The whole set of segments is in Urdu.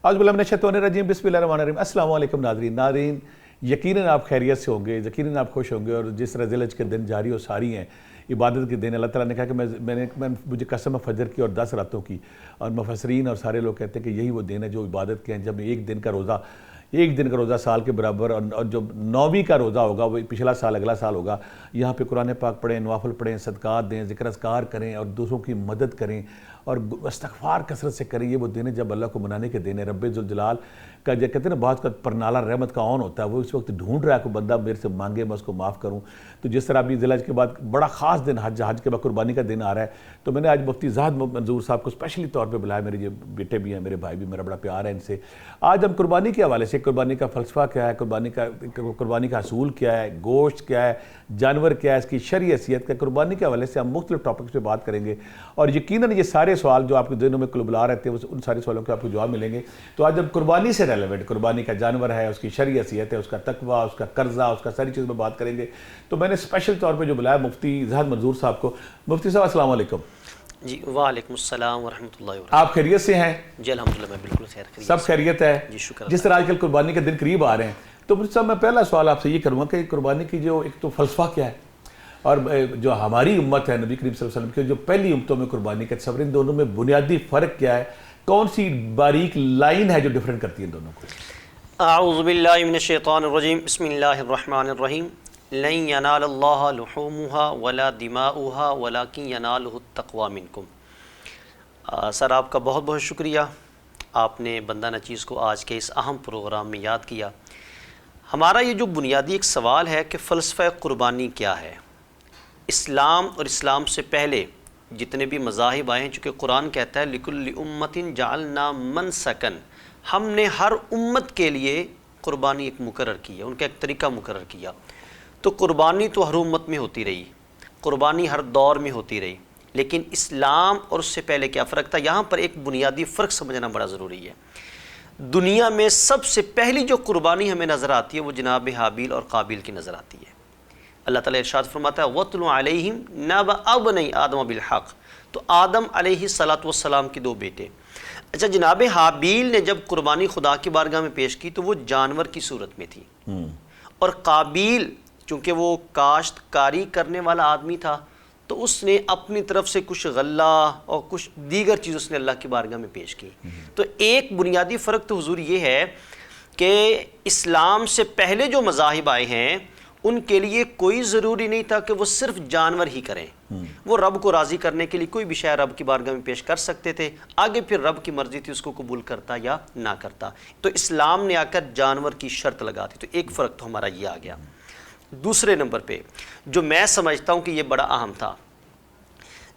اعوذ باللہ من الشیطان الرجیم بسم اللہ الرحمن الرحیم۔ السلام علیکم ناظرین، یقیناً آپ خیریت سے ہوں گے، یقیناً آپ خوش ہوں گے، اور جس طرح ذی الحج کے دن جاری و ساری ہیں، عبادت کے دن، اللہ تعالیٰ نے کہا کہ مجھے قسم ہے فجر کی اور 10 راتوں کی، اور مفسرین اور سارے لوگ کہتے ہیں کہ یہی وہ دن ہے جو عبادت کے ہیں، جب ایک دن کا روزہ سال کے برابر، اور جو 9ویں کا روزہ ہوگا وہ پچھلا سال اگلا سال ہوگا، یہاں پہ قرآن پاک پڑھیں، نوافل پڑھیں، صدقات دیں، ذکر اذکار کریں اور دوسروں کی مدد کریں اور استغفار کثرت سے کریں۔ یہ وہ دن ہے جب اللہ کو منانے کے دن ہے۔ رب ذوالجلال کا جو کہتے ہیں نا بعض کا پرنالا رحمت کا آن ہوتا ہے، وہ اس وقت ڈھونڈ رہا ہے کہ بندہ میرے سے مانگے میں اس کو معاف کروں۔ تو جس طرح ابھی ذی الحج کے بعد بڑا خاص دن حج کے بعد قربانی کا دن آ رہا ہے، تو میں نے آج مفتی زاہد منظور صاحب کو اسپیشلی طور پہ بلایا، میرے جو بیٹے بھی ہیں، میرے بھائی بھی، میرا بڑا پیار ہے ان سے۔ آج ہم قربانی کے حوالے سے، قربانی کا فلسفہ کیا ہے، قربانی کا اصول کیا ہے، گوشت کیا ہے، جانور کیا ہے، اس کی شرعی حیثیت کا، قربانی کے حوالے سے ہم مختلف ٹاپکس پہ بات کریں گے، اور یقیناً یہ سارے سوال جو آپ کے ذہنوں میں کلبلا رہتے ہیں ان سارے سوالوں کے آپ کو جواب ملیں گے۔ تو آج جب قربانی سے ریلیونٹ قربانی کا جانور ہے، اس کی شرعی حیثیت ہے، اس کا تقویٰ، اس کا قرضہ، اس کا ساری چیز میں بات کریں گے، تو میں نے اسپیشل طور پہ جو بلایا مفتی زاہد منظور صاحب کو۔ مفتی صاحب السلام علیکم۔ جی وعلیکم السلام ورحمۃ اللہ وبرکاتہ۔ آپ خیریت سے ہیں؟ جی الحمدللہ میں بالکل خیریت سب خیریت ہے؟ جی شکر۔ جس طرح آج کل قربانی کے دن قریب آ رہے ہیں، تو مجھ سے میں پہلا سوال آپ سے یہ کروں گا کہ قربانی کی جو ایک تو فلسفہ کیا ہے، اور جو ہماری امت ہے نبی کریم صلی اللہ علیہ وسلم کی جو پہلی امتوں میں قربانی کا تصور، ان دونوں میں بنیادی فرق کیا ہے؟ کون سی باریک لائن ہے جو ڈیفرنٹ کرتی ہے ان دونوں کو؟ اعوذ باللہ من الشیطان الرجیم، بسم اللہ الرحمن الرحیم۔ لن ینال اللہ لحومها ولا دماؤها ولکن ینالہ التقوی منکم۔ سر آپ کا بہت بہت شکریہ، آپ نے بندہ نچیز کو آج کے اس اہم پروگرام میں یاد کیا۔ ہمارا یہ جو بنیادی ایک سوال ہے کہ فلسفہ قربانی کیا ہے؟ اسلام اور اسلام سے پہلے جتنے بھی مذاہب آئے ہیں، چونکہ قرآن کہتا ہے لِكُلِّ أُمَّةٍ جَعَلْنَا مَنْسَكًا، ہم نے ہر امت کے لیے قربانی ایک مقرر کی ہے، ان کا ایک طریقہ مقرر کیا۔ تو قربانی تو ہر امت میں ہوتی رہی، قربانی ہر دور میں ہوتی رہی، لیکن اسلام اور اس سے پہلے کیا فرق تھا؟ یہاں پر ایک بنیادی فرق سمجھنا بڑا ضروری ہے۔ دنیا میں سب سے پہلی جو قربانی ہمیں نظر آتی ہے وہ جناب حابیل اور قابیل کی نظر آتی ہے۔ اللہ تعالیٰ ارشاد فرماتا ہے وَاتْلُ عَلَيْهِمْ نَبَأَ ابْنَيْ آدَمَ بِالْحَقِّ، تو آدم علیہ السلام کے 2 بیٹے۔ اچھا، جناب حابیل نے جب قربانی خدا کی بارگاہ میں پیش کی تو وہ جانور کی صورت میں تھی، اور قابیل چونکہ وہ کاشت کاری کرنے والا آدمی تھا تو اس نے اپنی طرف سے کچھ غلہ اور کچھ دیگر چیز اس نے اللہ کی بارگاہ میں پیش کی۔ تو ایک بنیادی فرق تو حضور یہ ہے کہ اسلام سے پہلے جو مذاہب آئے ہیں ان کے لیے کوئی ضروری نہیں تھا کہ وہ صرف جانور ہی کریں، وہ رب کو راضی کرنے کے لیے کوئی بھی شے رب کی بارگاہ میں پیش کر سکتے تھے، آگے پھر رب کی مرضی تھی اس کو قبول کرتا یا نہ کرتا۔ تو اسلام نے آ کر جانور کی شرط لگا دی، تو ایک فرق تو ہمارا یہ آ گیا۔ دوسرے نمبر پہ جو میں سمجھتا ہوں کہ یہ بڑا اہم تھا،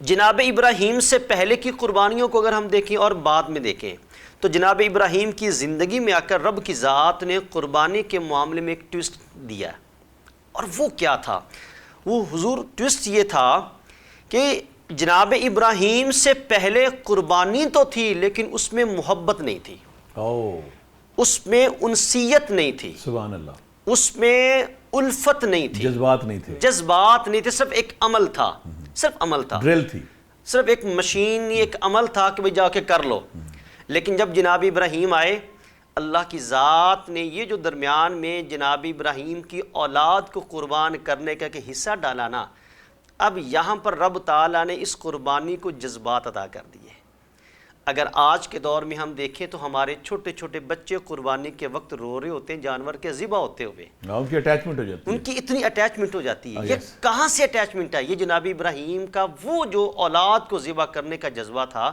جناب ابراہیم سے پہلے کی قربانیوں کو اگر ہم دیکھیں اور بعد میں دیکھیں تو جناب ابراہیم کی زندگی میں آ کر رب کی ذات نے قربانی کے معاملے میں ایک ٹوسٹ دیا ہے، اور وہ کیا تھا؟ وہ حضور ٹوسٹ یہ تھا کہ جناب ابراہیم سے پہلے قربانی تو تھی لیکن اس میں محبت نہیں تھی، اس میں انسیت نہیں تھی، سبحان اللہ، اس میں الفت نہیں تھی، جذبات نہیں تھے، صرف ایک عمل تھا، صرف عمل تھا، ڈرل تھی، صرف ایک مشین، ایک عمل تھا کہ بھئی جا کے کر لو۔ لیکن جب جناب ابراہیم آئے، اللہ کی ذات نے یہ جو درمیان میں جناب ابراہیم کی اولاد کو قربان کرنے کا کہ حصہ ڈالا نا، اب یہاں پر رب تعالیٰ نے اس قربانی کو جذبات عطا کر دیے۔ اگر آج کے دور میں ہم دیکھیں تو ہمارے چھوٹے چھوٹے بچے قربانی کے وقت رو رہے ہوتے ہیں جانور کے ذبح ہوتے ہوئے، ان کی اٹیچمنٹ ہو جاتی ہے، ان کی اتنی اٹیچمنٹ ہو جاتی ہے۔ یہ کہاں سے اٹیچمنٹ ہے؟ یہ جناب ابراہیم کا وہ جو اولاد کو ذبح کرنے کا جذبہ تھا،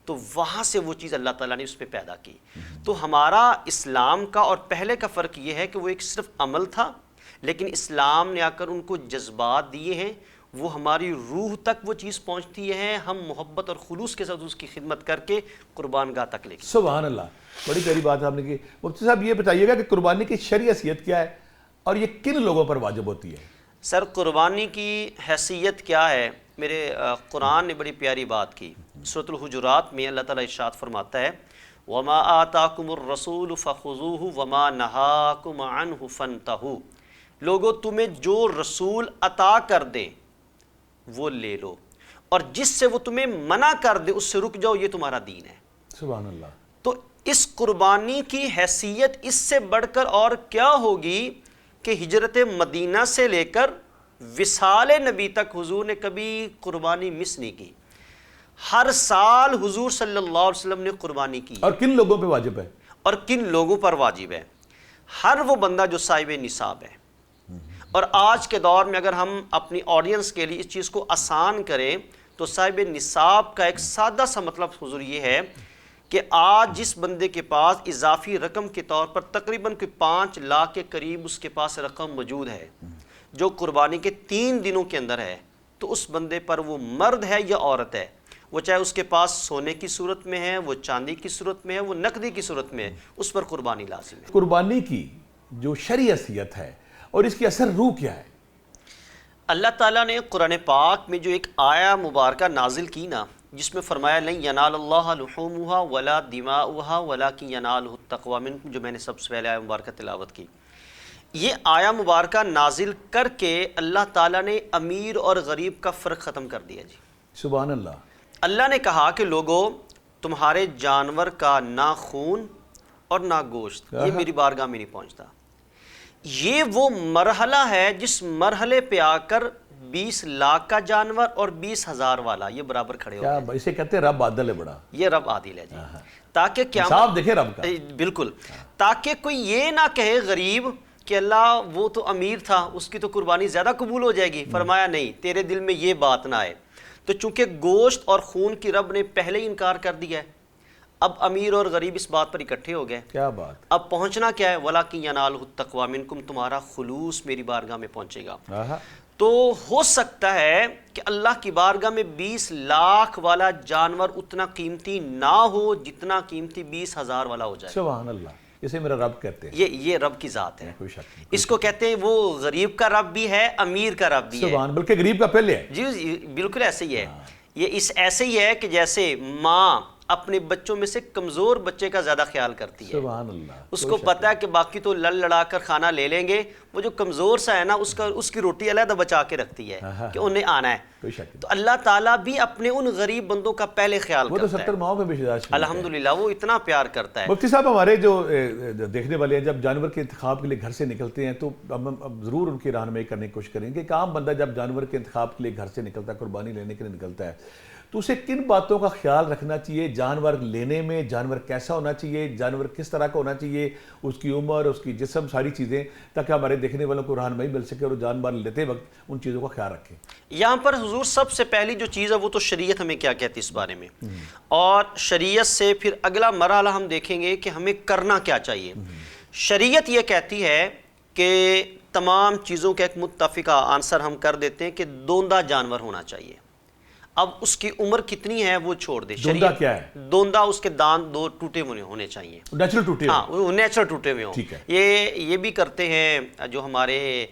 تو وہاں سے وہ چیز اللہ تعالیٰ نے اس پہ پیدا کی۔ تو ہمارا اسلام کا اور پہلے کا فرق یہ ہے کہ وہ ایک صرف عمل تھا، لیکن اسلام نے آ کر ان کو جذبات دیے ہیں، وہ ہماری روح تک وہ چیز پہنچتی ہے، ہم محبت اور خلوص کے ساتھ اس کی خدمت کر کے قربان گاہ تک لے کے۔ سبحان اللہ، بڑی پیاری بات آپ نے کی۔ مفتی صاحب یہ بتائیے گا کہ قربانی کی شرعی حیثیت کیا ہے اور یہ کن لوگوں پر واجب ہوتی ہے؟ سر قربانی کی حیثیت کیا ہے؟ میرے قرآن نے بڑی پیاری بات کی۔ سورۃ الحجرات میں اللہ تعالیٰ ارشاد فرماتا ہے وَمَا آتَاكُمُ الرَّسُولُ فَخُذُوهُ وَمَا نَهَاكُمْ عَنْهُ فَانْتَهُوا، لوگو تمہیں جو رسول عطا کر دیں وہ لے لو، اور جس سے وہ تمہیں منع کر دے اس سے رک جاؤ، یہ تمہارا دین ہے۔ سبحان اللہ۔ تو اس قربانی کی حیثیت اس سے بڑھ کر اور کیا ہوگی کہ ہجرت مدینہ سے لے کر وصال نبی تک حضور نے کبھی قربانی مس نہیں کی. ہر سال حضور صلی اللہ علیہ وسلم نے قربانی کی. اور کن لوگوں پہ واجب ہے؟ اور کن لوگوں پر واجب ہے؟ ہر وہ بندہ جو صاحب نصاب ہے. اور آج کے دور میں اگر ہم اپنی آڈینس کے لیے اس چیز کو آسان کریں تو صاحب نصاب کا ایک سادہ سا مطلب حضور یہ ہے کہ آج جس بندے کے پاس اضافی رقم کے طور پر تقریباً 5 لاکھ کے قریب اس کے پاس رقم موجود ہے جو قربانی کے 3 دنوں کے اندر ہے، تو اس بندے پر وہ مرد ہے یا عورت ہے، وہ چاہے اس کے پاس سونے کی صورت میں ہے، وہ چاندی کی صورت میں ہے، وہ نقدی کی صورت میں ہے، اس پر قربانی لازم ہے. قربانی کی جو شرعی حیثیت ہے اور اس کی اثر روح کیا ہے؟ اللہ تعالیٰ نے قرآن پاک میں جو ایک آیہ مبارکہ نازل کی نا، جس میں فرمایا لن ینال اللہ لحومها ولا دماؤها ولکن ینالہ التقوی منکم، جو میں نے سب سے پہلے آیہ مبارکہ تلاوت کی. یہ آیہ مبارکہ نازل کر کے اللہ تعالیٰ نے امیر اور غریب کا فرق ختم کر دیا. جی سبحان اللہ. اللہ نے کہا کہ لوگو تمہارے جانور کا نہ خون اور نہ گوشت یہ میری بارگاہ میں نہیں پہنچتا. یہ وہ مرحلہ ہے جس مرحلے پہ آ کر 20 لاکھ کا جانور اور 20,000 والا یہ برابر کھڑے ہو گئے. اسے کہتے ہیں رب عادل ہے بڑا. یہ رب عادل ہے جی. تاکہ کیا حساب دیکھے رب کا. بالکل. تاکہ کوئی یہ نہ کہے غریب کہ اللہ وہ تو امیر تھا اس کی تو قربانی زیادہ قبول ہو جائے گی. فرمایا نہیں، تیرے دل میں یہ بات نہ آئے. تو چونکہ گوشت اور خون کی رب نے پہلے ہی انکار کر دیا ہے، اب امیر اور غریب اس بات پر اکٹھے ہو گئے. کیا بات. اب پہنچنا کیا ہے؟ وَلَكِنْ يَنَالُهُ التَّقْوَى مِنْكُمْ، تمہارا خلوص میری بارگاہ میں پہنچے گا. تو ہو سکتا ہے کہ اللہ کی بارگاہ میں 20 لاکھ والا جانور اتنا قیمتی نہ ہو جتنا قیمتی 20,000 والا ہو جائے. سبحان اللہ. اسے میرا رب کہتے ہیں. یہ رب کی ذات ہے. کوئی شک نہیں. اس کو کہتے ہیں وہ غریب کا رب بھی ہے، امیر کا رب بھی ہے. سبحان، بلکہ غریب کا پہلے ہے. جی بالکل ایسے ہی ہے. یہ ایسے ہی ہے کہ جیسے ماں اپنے بچوں میں سے کمزور بچے کا زیادہ خیال کرتی ہے. سبحان اللہ. اس کو پتہ ہے کہ باقی تو لڑ لڑا کر کھانا لے لیں گے، وہ جو کمزور سا ہے نا اس کی روٹی علیحدہ بچا کے رکھتی ہے کہ انہیں آنا ہے. کوئی شک نہیں. تو اللہ تعالیٰ بھی اپنے ان غریب بندوں کا پہلے خیال کرتا ہے. وہ تو 70 ماہوں پہ بھی شداش. الحمدللہ وہ اتنا پیار کرتا ہے. مفتی صاحب ہمارے جو دیکھنے والے ہیں جب جانور کے انتخاب کے لیے گھر سے نکلتے ہیں تو ہم ضرور ان کی رہنمائی کرنے کی کوشش کریں گے کہ عام بندہ جب جانور کے انتخاب کے لیے گھر سے نکلتا ہے، قربانی لینے کے لیے نکلتا ہے، تو اسے کن باتوں کا خیال رکھنا چاہیے جانور لینے میں؟ جانور کیسا ہونا چاہیے؟ جانور کس طرح کا ہونا چاہیے؟ اس کی عمر، اس کی جسم، ساری چیزیں، تاکہ ہمارے دیکھنے والوں کو رہنمائی مل سکے اور جانور لیتے وقت ان چیزوں کا خیال رکھیں. یہاں پر حضور سب سے پہلی جو چیز ہے وہ تو شریعت ہمیں کیا کہتی ہے اس بارے میں، اور شریعت سے پھر اگلا مرحلہ ہم دیکھیں گے کہ ہمیں کرنا کیا چاہیے. شریعت یہ کہتی ہے کہ تمام چیزوں کا ایک متفقہ آنسر ہم کر دیتے ہیں کہ دوندہ جانور ہونا چاہیے. اب اس کی عمر کتنی ہے وہ چھوڑ دے. دوندہ کیا ہے؟ دوندہ اس کے دانت 2 ٹوٹے ہونے چاہیے. نیچرل ٹوٹے ہوں. ہاں نیچرل ٹوٹے ہوئے ہوں. ٹھیک ہے. یہ بھی کرتے ہیں جو ہمارے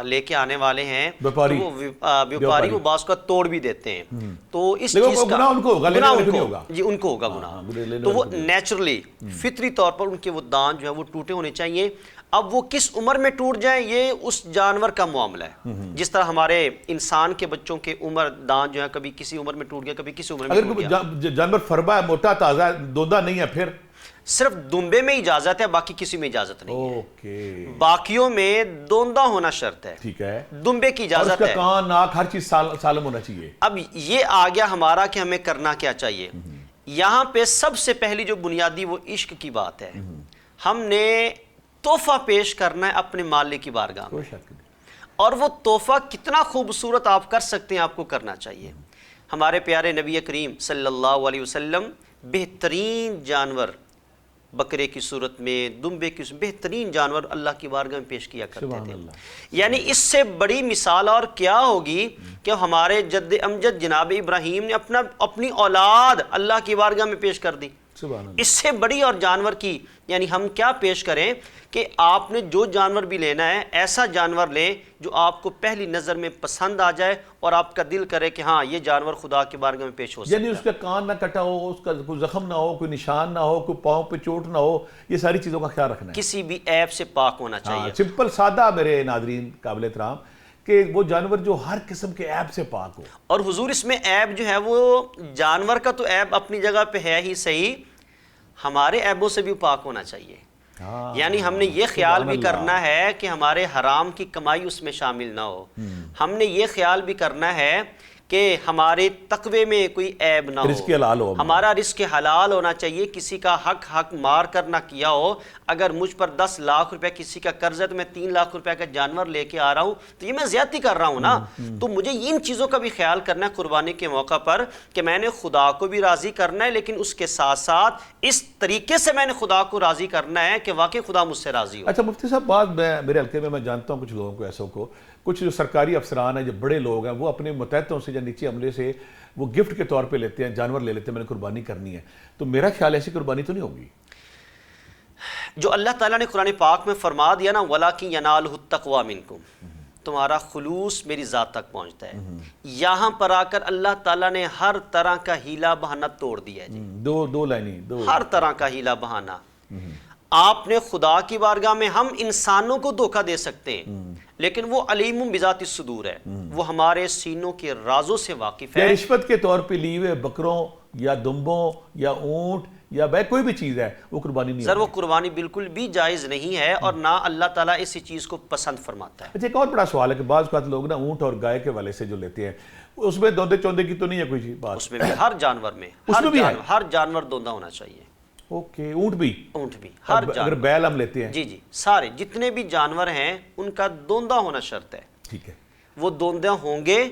لے کے آنے والے ہیں بیوپاری، وہ بعض کا توڑ بھی دیتے ہیں. تو اس چیز کا گناہ ان کو ہوگا، لینے والے کو نہیں ہوگا. جی ان کو ہوگا گناہ. تو وہ نیچرلی فطری طور پر ان کے وہ دانت جو ہے وہ ٹوٹے ہونے چاہیے. اب وہ کس عمر میں ٹوٹ جائیں یہ اس جانور کا معاملہ ہے. جس طرح ہمارے انسان کے بچوں کے عمر دانت جو ہے کبھی کسی عمر میں ٹوٹ گیا، کبھی کسی عمر میں ٹوٹ گیا. اگر جانور فربا ہے، موٹا تازہ ہے، دوندہ نہیں ہے، پھر صرف دمبے میں اجازت ہے، باقی کسی میں اجازت نہیں ہے. اوکے. باقیوں میں دوندہ ہونا شرط ہے. ٹھیک ہے. دمبے کی اجازت ہے. کان، ناک، ہر چیز سالم ہونا چاہیے. اب یہ آ گیا ہمارا کہ ہمیں کرنا کیا چاہیے. یہاں پہ سب سے پہلی جو بنیادی وہ عشق کی بات ہے. ہم نے تحفہ پیش کرنا ہے اپنے مالک کی بارگاہ میں، اور وہ تحفہ کتنا خوبصورت آپ کر سکتے ہیں آپ کو کرنا چاہیے. ہمارے پیارے نبی کریم صلی اللہ علیہ وسلم بہترین جانور بکرے کی صورت میں، دمبے کی بہترین جانور اللہ کی بارگاہ میں پیش کیا کرتے تھے. یعنی اس سے بڑی مثال اور کیا ہوگی کہ ہمارے جد امجد جناب ابراہیم نے اپنی اولاد اللہ کی بارگاہ میں پیش کر دی. اس سے بڑی اور جانور کی یعنی ہم کیا پیش کریں کہ آپ نے جو جانور بھی لینا ہے ایسا جانور لیں جو آپ کو پہلی نظر میں پسند آ جائے اور آپ کا دل کرے کہ ہاں یہ جانور خدا کی بارگاہ میں پیش ہو سکتا ہے. یعنی اس کا کان نہ کٹا ہو، اس کا کوئی زخم نہ ہو، کوئی نشان نہ ہو، کوئی پاؤں پہ چوٹ نہ ہو، یہ ساری چیزوں کا خیال رکھنا ہے. کسی بھی عیب سے پاک ہونا چاہیے. سمپل سادہ میرے ناظرین قابل احترام کہ وہ جانور جو ہر قسم کے عیب سے پاک ہو. اور حضور اس میں عیب جو ہے وہ جانور کا تو عیب اپنی جگہ پہ ہے ہی صحیح، ہمارے عیبوں سے بھی پاک ہونا چاہیے. یعنی ہم نے یہ خیال بھی کرنا ہے کہ ہمارے حرام کی کمائی اس میں شامل نہ ہو. ہم نے یہ خیال بھی کرنا ہے کہ ہمارے تقوی میں کوئی عیب نہ رزق حلال ہو. ہمارا رزق حلال ہونا چاہیے. کسی کا حق مار کر نہ کیا ہو. اگر مجھ پر 10 لاکھ روپے کسی کا قرض ہے تو میں 3 لاکھ روپے کا جانور لے کے آ رہا ہوں تو یہ میں زیادتی کر رہا ہوں نا. تو مجھے ان چیزوں کا بھی خیال کرنا ہے قربانی کے موقع پر کہ میں نے خدا کو بھی راضی کرنا ہے, لیکن اس کے ساتھ ساتھ اس طریقے سے میں نے خدا کو راضی کرنا ہے کہ واقعی خدا مجھ سے راضی ہو. اچھا مفتی صاحب, بات میرے حلقے میں جانتا ہوں کچھ لوگوں کو ایسوں کو, کچھ جو سرکاری افسران ہیں, جو بڑے لوگ ہیں, وہ اپنے متحدوں سے یا نیچے عملے سے وہ گفٹ کے طور پہ لیتے ہیں, جانور لے لیتے ہیں, میں نے قربانی کرنی ہے. تو میرا خیال ایسی قربانی تو نہیں ہوگی. جو اللہ تعالیٰ نے قرآن پاک میں فرما دیا نا وَلَٰكِن يَنَالُهُ التَّقْوَىٰ مِنْكُمْ, تمہارا خلوص میری ذات تک پہنچتا ہے. یہاں پر آ کر اللہ تعالیٰ نے ہر طرح کا ہیلا بہانہ توڑ دیا ہے جی. دو لائنیں, ہر طرح کا ہیلا بہانہ. آپ نے خدا کی بارگاہ میں ہم انسانوں کو دھوکہ دے سکتے ہیں, لیکن وہ علیم بذات الصدور ہے, وہ ہمارے سینوں کے رازوں سے واقف ہے. رشوت کے طور پہ لی ہوئے بکروں یا دمبوں یا اونٹ یا کوئی بھی چیز ہے وہ قربانی نہیں سر, وہ قربانی بالکل بھی جائز نہیں ہے اور نہ اللہ تعالیٰ اسی چیز کو پسند فرماتا ہے. اچھا, ایک اور بڑا سوال ہے کہ بعض اوقات لوگ نا اونٹ اور گائے کے والے سے جو لیتے ہیں اس میں دوندے چوندے کی تو نہیں ہے کوئی بات؟ اس میں بھی ہر جانور میں ہر جانور دوندہ ہونا چاہیے. اوکے, اونٹ بھی ہر اگر بیل ہم لیتے ہیں, جی جی, سارے جتنے بھی جانور ہیں ان کا دوندہ ہونا شرط ہے. ٹھیک ہے, وہ دوندہ ہوں گے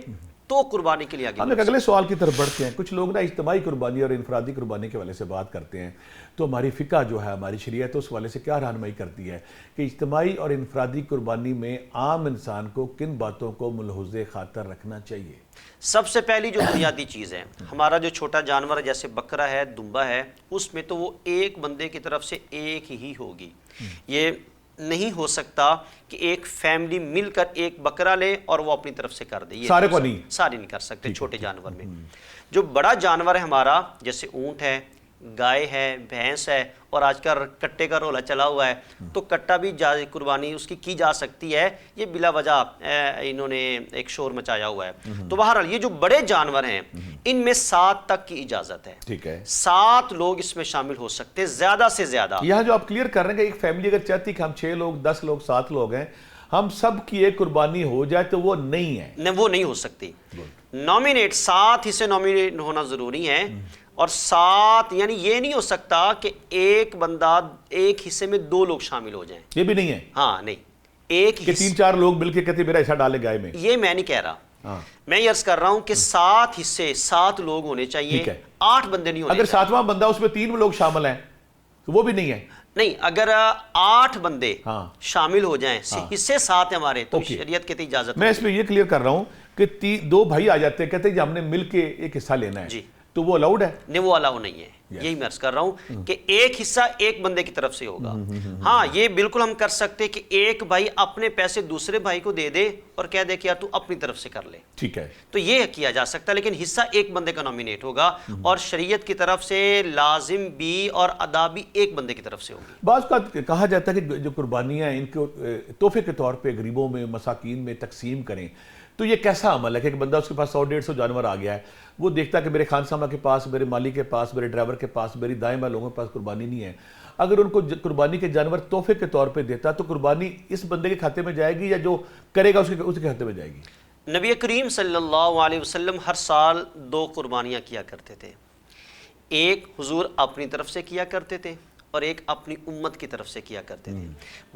تو قربانی کے لیے آگے. ہم ایک اگلے سوال کی طرف بڑھتے ہیں. کچھ لوگ نا اجتماعی قربانی اور انفرادی قربانی کے والے سے بات کرتے ہیں, تو ہماری فقہ جو ہے, ہماری شریعت اس والے سے کیا رہنمائی کرتی ہے کہ اجتماعی اور انفرادی قربانی میں عام انسان کو کن باتوں کو ملحوظ خاطر رکھنا چاہیے؟ سب سے پہلی جو بنیادی چیز ہے, ہمارا جو چھوٹا جانور ہے جیسے بکرا ہے, دمبا ہے, اس میں تو وہ ایک بندے کی طرف سے ایک ہی ہوگی. یہ نہیں ہو سکتا کہ ایک فیملی مل کر ایک بکرا لے اور وہ اپنی طرف سے کر دے. سارے کو نہیں, سارے نہیں کر سکتے چھوٹے جانور میں. جو بڑا جانور ہے ہمارا, جیسے اونٹ ہے, گائے ہے, بھینس ہے, اور آج کل کٹے کا رولا چلا ہوا ہے, تو کٹا بھی قربانی اس کی جا سکتی ہے. یہ بلا وجہ انہوں نے ایک شور مچایا ہوا ہے. تو بہرحال یہ جو بڑے جانور ہیں ان میں 7 تک کی اجازت ہے. ٹھیک ہے, 7 لوگ اس میں شامل ہو سکتے ہیں, زیادہ سے زیادہ. یہاں جو آپ کلیئر کر رہے ہیں کہ ایک فیملی اگر چاہتی کہ ہم 6 لوگ 10 لوگ 7 لوگ ہیں, ہم سب کی ایک قربانی ہو جائے, تو وہ نہیں ہے, وہ نہیں ہو سکتی. نومینیٹ 7 حصے نومینیٹ ہونا ضروری ہے, اور 7 یعنی یہ نہیں ہو سکتا کہ ایک بندہ ایک حصے میں 2 لوگ شامل ہو جائیں. یہ بھی نہیں ہے. ہاں نہیں, ایک کہ 3-4 لوگ مل کے کہتے میرا حصہ ڈالے گائے میں, یہ میں نہیں کہہ رہا. میں یہ عرض کر رہا ہوں کہ 7 حصے 7 لوگ ہونے چاہیے, 8 بندے نہیں ہونے. اگر 7واں بندہ اس میں 3 لوگ شامل ہیں تو وہ بھی نہیں ہے. نہیں, اگر 8 بندے شامل ہو جائیں, حصے 7 ہیں ہمارے, تو شریعت کہتی اجازت. میں اس میں یہ کلیئر کر رہا ہوں کہ 2 بھائی آ جاتے ہیں, کہتے ہیں ہم نے مل کے ایک حصہ لینا ہے, تو وہ الاؤڈ ہے؟ نہیں, وہ الاؤ نہیں ہے. یہی میں عرض کر رہا ہوں کہ ایک حصہ ایک بندے کی طرف سے ہوگا. ہاں, یہ بالکل ہم کر سکتے کہ ایک بھائی اپنے پیسے دوسرے بھائی کو دے دے اور کہہ دے کہ یار تو اپنی طرف سے کر لے. ٹھیک ہے, تو یہ کیا جا سکتا ہے, لیکن حصہ ایک بندے کا نومینیٹ ہوگا, اور شریعت کی طرف سے لازم بھی اور ادا بھی ایک بندے کی طرف سے ہوگی. بعض کا کہا جاتا ہے کہ جو قربانیاں ان کو تحفے کے طور پہ غریبوں میں, مساکین میں تقسیم کریں, تو یہ کیسا عمل ہے کہ ایک بندہ اس کے پاس 100-150 جانور آ گیا ہے, وہ دیکھتا ہے کہ میرے خان سامہ کے پاس, میرے مالی کے پاس, میرے ڈرائیور کے پاس, میری دائیں بائیں لوگوں کے پاس قربانی نہیں ہے, اگر ان کو قربانی کے جانور تحفے کے طور پہ دیتا تو قربانی اس بندے کے کھاتے میں جائے گی یا جو کرے گا اس کے کھاتے میں جائے گی؟ نبی کریم صلی اللہ علیہ وسلم ہر سال 2 قربانیاں کیا کرتے تھے. ایک حضور اپنی طرف سے کیا کرتے تھے اور ایک اپنی امت کی طرف سے کیا کرتے تھے.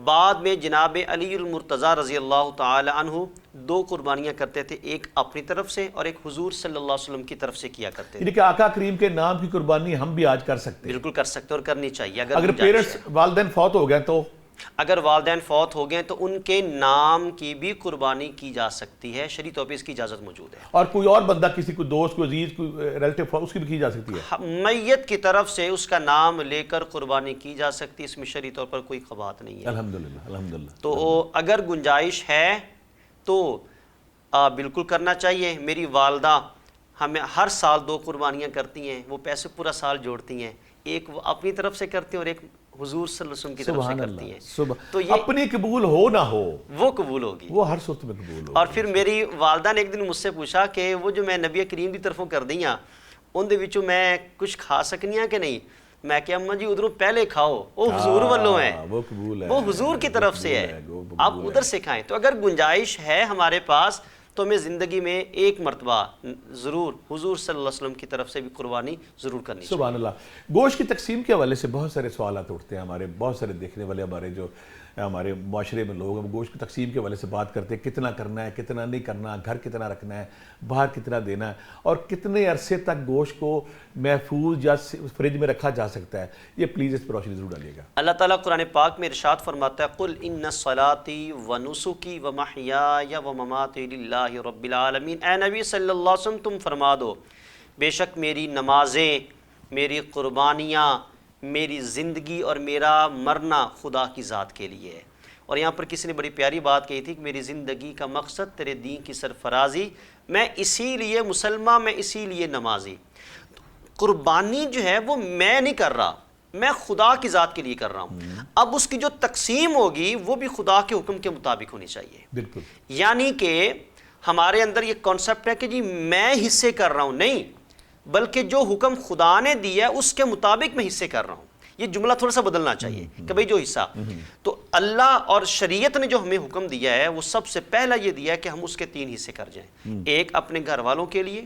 بعد میں جناب علی المرتضیٰ رضی اللہ تعالی عنہ 2 قربانیاں کرتے تھے, ایک اپنی طرف سے اور ایک حضور صلی اللہ علیہ وسلم کی طرف سے کیا کرتے تھے. یعنی کہ آقا کریم کے نام کی قربانی ہم بھی آج کر سکتے ہیں؟ بالکل کر سکتے اور کرنی چاہیے. اگر پیرنٹس والدین فوت ہو گئے تو اگر والدین فوت ہو گئے تو ان کے نام کی بھی قربانی کی جا سکتی ہے, شرعی طور پہ اس کی اجازت موجود ہے. اور کوئی اور بندہ, کسی کوئی دوست, کوئی عزیز, کوئی ریلیٹو, اس کی بھی کی جا سکتی ہے؟ میت کی طرف سے اس کا نام لے کر قربانی کی جا سکتی, اس میں شرعی طور پر کوئی خبات نہیں ہے. الحمدللہ, الحمدللہ. تو اگر گنجائش ہے تو بالکل کرنا چاہیے. میری والدہ ہمیں ہر سال 2 قربانیاں کرتی ہیں, وہ پیسے پورا سال جوڑتی ہیں, ایک وہ اپنی طرف سے کرتی ہیں اور ایک حضور صلی اللہ علیہ وسلم کی طرف سے کرتی ہیں. تو یہ اپنی قبول ہو نہ ہو وہ قبول ہوگی, وہ ہر صورت میں قبول ہوگی. اور پھر میری والدہ نے ایک دن مجھ سے پوچھا کہ وہ جو میں نبی کریم کی طرفوں کر دی ہیں ان دے وچوں میں کچھ کھا سکنی ہاں کہ نہیں؟ میں کہ اماں جی ادھروں پہلے کھاؤ، وہ حضور والوں ہیں، وہ قبول ہے، وہ حضور کی طرف سے ہے، آپ ادھر سے کھائیں۔ تو اگر گنجائش ہے ہمارے پاس تو ہمیں زندگی میں ایک مرتبہ ضرور حضور صلی اللہ علیہ وسلم کی طرف سے بھی قربانی ضرور کرنی چاہیے۔ سبحان اللہ۔ گوشت کی تقسیم کے حوالے سے بہت سارے سوالات اٹھتے ہیں، ہمارے بہت سارے دیکھنے والے ہمارے جو ہمارے معاشرے میں لوگ ہیں گوشت کی تقسیم کے حوالے سے بات کرتے ہیں، کتنا کرنا ہے، کتنا نہیں کرنا، گھر کتنا رکھنا ہے، باہر کتنا دینا ہے، اور کتنے عرصے تک گوشت کو محفوظ یا فریج میں رکھا جا سکتا ہے۔ یہ پلیز اس پر روشنی ضرور ڈالیے گا۔ اللہ تعالیٰ قرآن پاک میں ارشاد فرماتا ہے قُلْ إِنَّ صَلَاتِي وَنُسُكِي وَمَحْيَايَ وَمَمَاتِي لِلَّهِ رَبِّ الْعَالَمِينَ۔ اے نبی صلی اللہ علیہ وسلم تم فرما دو بے شک میری نمازیں، میری قربانیاں، میری زندگی اور میرا مرنا خدا کی ذات کے لیے ہے۔ اور یہاں پر کسی نے بڑی پیاری بات کہی تھی کہ میری زندگی کا مقصد تیرے دین کی سرفرازی، میں اسی لیے مسلمان، میں اسی لیے نمازی۔ قربانی جو ہے وہ میں نہیں کر رہا، میں خدا کی ذات کے لیے کر رہا ہوں۔ اب اس کی جو تقسیم ہوگی وہ بھی خدا کے حکم کے مطابق ہونی چاہیے۔ بالکل، یعنی کہ ہمارے اندر یہ کانسیپٹ ہے کہ جی میں حصے کر رہا ہوں، نہیں، بلکہ جو حکم خدا نے دیا ہے اس کے مطابق میں حصے کر رہا ہوں۔ یہ جملہ تھوڑا سا بدلنا چاہیے کہ بھئی جو حصہ تو اللہ اور شریعت نے جو ہمیں حکم دیا ہے وہ سب سے پہلا یہ دیا ہے کہ ہم اس کے 3 حصے کر جائیں، ایک اپنے گھر والوں کے لیے،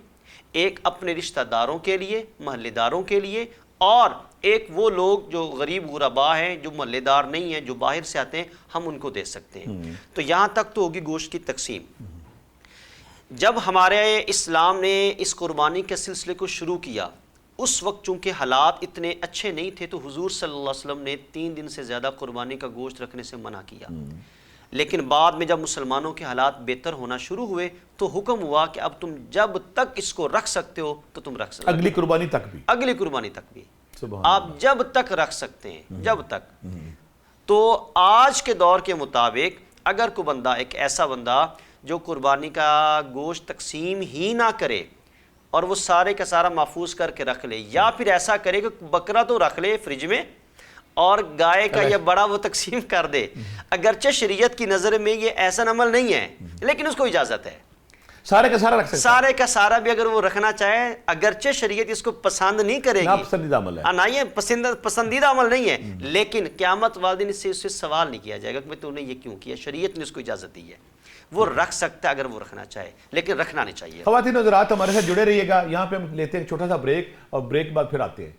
ایک اپنے رشتہ داروں کے لیے، محلے داروں کے لیے، اور ایک وہ لوگ جو غریب غربا ہیں، جو محلے دار نہیں ہیں، جو باہر سے آتے ہیں، ہم ان کو دے سکتے ہیں۔ تو یہاں تک تو ہوگی گوشت کی تقسیم۔ جب ہمارے اسلام نے اس قربانی کے سلسلے کو شروع کیا، اس وقت چونکہ حالات اتنے اچھے نہیں تھے تو حضور صلی اللہ علیہ وسلم نے 3 دن سے زیادہ قربانی کا گوشت رکھنے سے منع کیا۔ لیکن بعد میں جب مسلمانوں کے حالات بہتر ہونا شروع ہوئے تو حکم ہوا کہ اب تم جب تک اس کو رکھ سکتے ہو تو تم رکھ سکتے، اگلی قربانی تک بھی، اگلی قربانی تک بھی سبحان آپ جب تک رکھ سکتے ہیں، جب تک۔ تو آج کے دور کے مطابق اگر کوئی بندہ، ایک ایسا بندہ جو قربانی کا گوشت تقسیم ہی نہ کرے اور وہ سارے کا سارا محفوظ کر کے رکھ لے، یا پھر ایسا کرے کہ بکرا تو رکھ لے فریج میں اور گائے کا یا بڑا وہ تقسیم کر دے، اگرچہ شریعت کی نظر میں یہ ایسا عمل نہیں ہے لیکن اس کو اجازت ہے، سارے کا سارا رکھ سکتا ہے، سارے کا سارا بھی اگر وہ رکھنا چاہے، اگرچہ شریعت اس کو پسند نہیں کرے گی، ناپسندیدہ عمل ہے، نہ یہ پسندیدہ عمل نہیں ہے، لیکن قیامت والے دن اس سے سوال نہیں کیا جائے گا کہ تو نے یہ کیوں کیا، شریعت نے اس کو اجازت دی ہے، وہ رکھ سکتا ہے اگر وہ رکھنا چاہے، لیکن رکھنا نہیں چاہیے۔ خواتین حضرات ہمارے ساتھ جڑے رہیے گا۔ یہاں پہ ہم لیتے ہیں ایک چھوٹا سا بریک، اور بریک بعد پھر آتے ہیں۔